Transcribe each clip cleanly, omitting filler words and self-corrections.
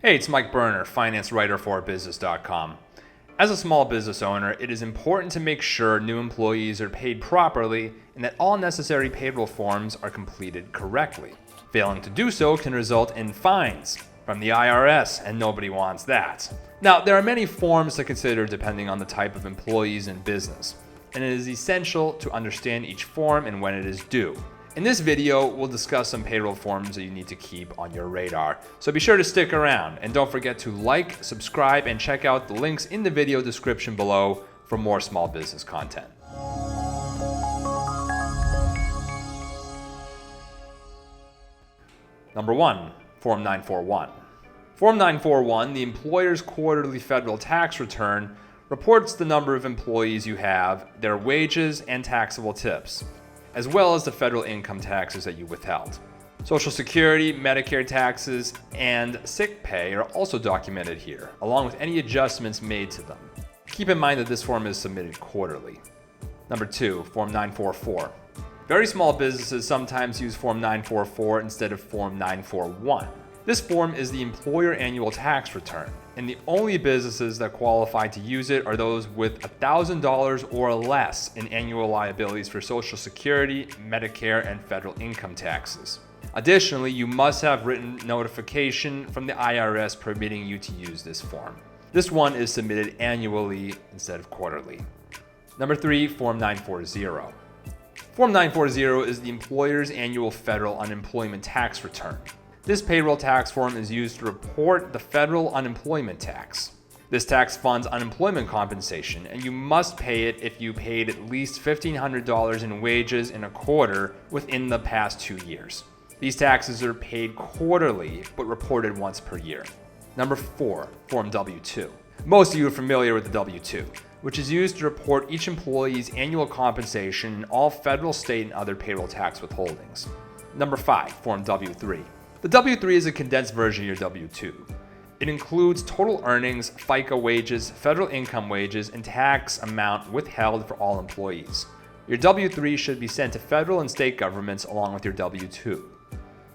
Hey, it's Mike Berner, finance writer for business.com. As a small business owner, it is important to make sure new employees are paid properly and that all necessary payroll forms are completed correctly. Failing to do so can result in fines from the IRS, and nobody wants that. Now, there are many forms to consider depending on the type of employees in business, and it is essential to understand each form and when it is due. In this video, we'll discuss some payroll forms that you need to keep on your radar, so be sure to stick around, and don't forget to like, subscribe, and check out the links in the video description below for more small business content. Number 1, Form 941. Form 941, the employer's quarterly federal tax return, reports the number of employees you have, their wages, and taxable tips, as well as the federal income taxes that you withheld. Social Security, Medicare taxes, and sick pay are also documented here, along with any adjustments made to them. Keep in mind that this form is submitted quarterly. Number 2, Form 944. Very small businesses sometimes use Form 944 instead of Form 941. This form is the employer annual tax return, and the only businesses that qualify to use it are those with $1,000 or less in annual liabilities for Social Security, Medicare, and federal income taxes. Additionally, you must have written notification from the IRS permitting you to use this form. This one is submitted annually instead of quarterly. Number 3, Form 940. Form 940 is the employer's annual federal unemployment tax return. This payroll tax form is used to report the federal unemployment tax. This tax funds unemployment compensation, and you must pay it if you paid at least $1,500 in wages in a quarter within the past 2 years. These taxes are paid quarterly, but reported once per year. Number 4, Form W-2. Most of you are familiar with the W-2, which is used to report each employee's annual compensation and all federal, state, and other payroll tax withholdings. Number 5, Form W-3. The W-3 is a condensed version of your W-2. It includes total earnings, FICA wages, federal income wages, and tax amount withheld for all employees. Your W-3 should be sent to federal and state governments along with your W-2.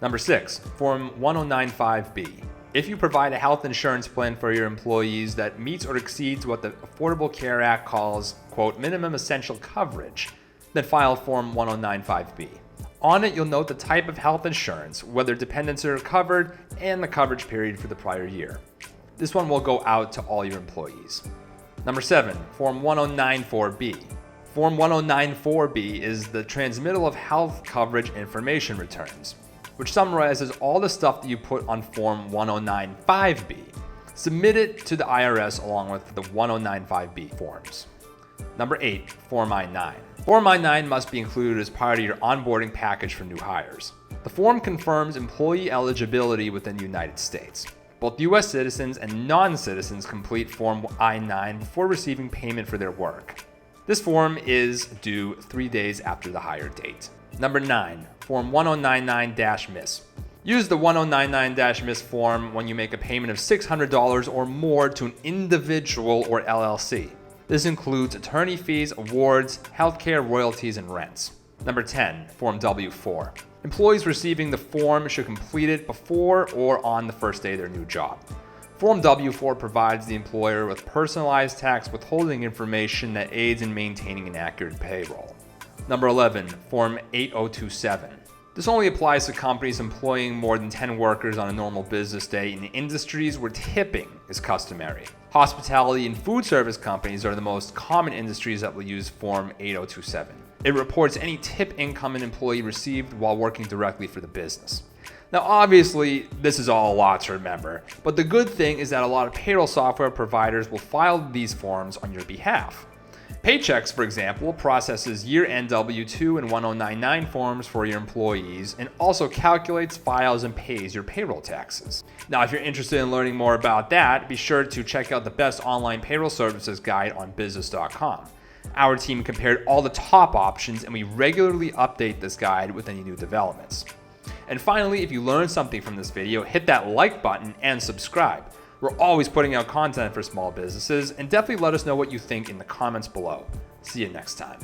Number 6, Form 1095-B. If you provide a health insurance plan for your employees that meets or exceeds what the Affordable Care Act calls, quote, minimum essential coverage, then file Form 1095-B. On it, you'll note the type of health insurance, whether dependents are covered, and the coverage period for the prior year. This one will go out to all your employees. Number 7, Form 1094-B. Form 1094-B is the transmittal of health coverage information returns, which summarizes all the stuff that you put on Form 1095-B. Submit it to the IRS along with the 1095-B forms. Number 8, Form I-9. Form I-9 must be included as part of your onboarding package for new hires. The form confirms employee eligibility within the United States. Both U.S. citizens and non-citizens complete Form I-9 before receiving payment for their work. This form is due 3 days after the hire date. Number 9, Form 1099-MIS. Use the 1099-MIS form when you make a payment of $600 or more to an individual or LLC. This includes attorney fees, awards, healthcare, royalties, and rents. Number 10, Form W-4. Employees receiving the form should complete it before or on the first day of their new job. Form W-4 provides the employer with personalized tax withholding information that aids in maintaining an accurate payroll. Number 11, Form 8027. This only applies to companies employing more than 10 workers on a normal business day in industries where tipping is customary. Hospitality and food service companies are the most common industries that will use Form 8027. It reports any tip income an employee received while working directly for the business. Now, obviously, this is all a lot to remember, but the good thing is that a lot of payroll software providers will file these forms on your behalf. Paychex, for example, processes year-end W-2 and 1099 forms for your employees and also calculates, files, and pays your payroll taxes. Now, if you're interested in learning more about that, be sure to check out the best online payroll services guide on business.com. Our team compared all the top options, and we regularly update this guide with any new developments. And finally, if you learned something from this video, hit that like button and subscribe. We're always putting out content for small businesses, and definitely let us know what you think in the comments below. See you next time.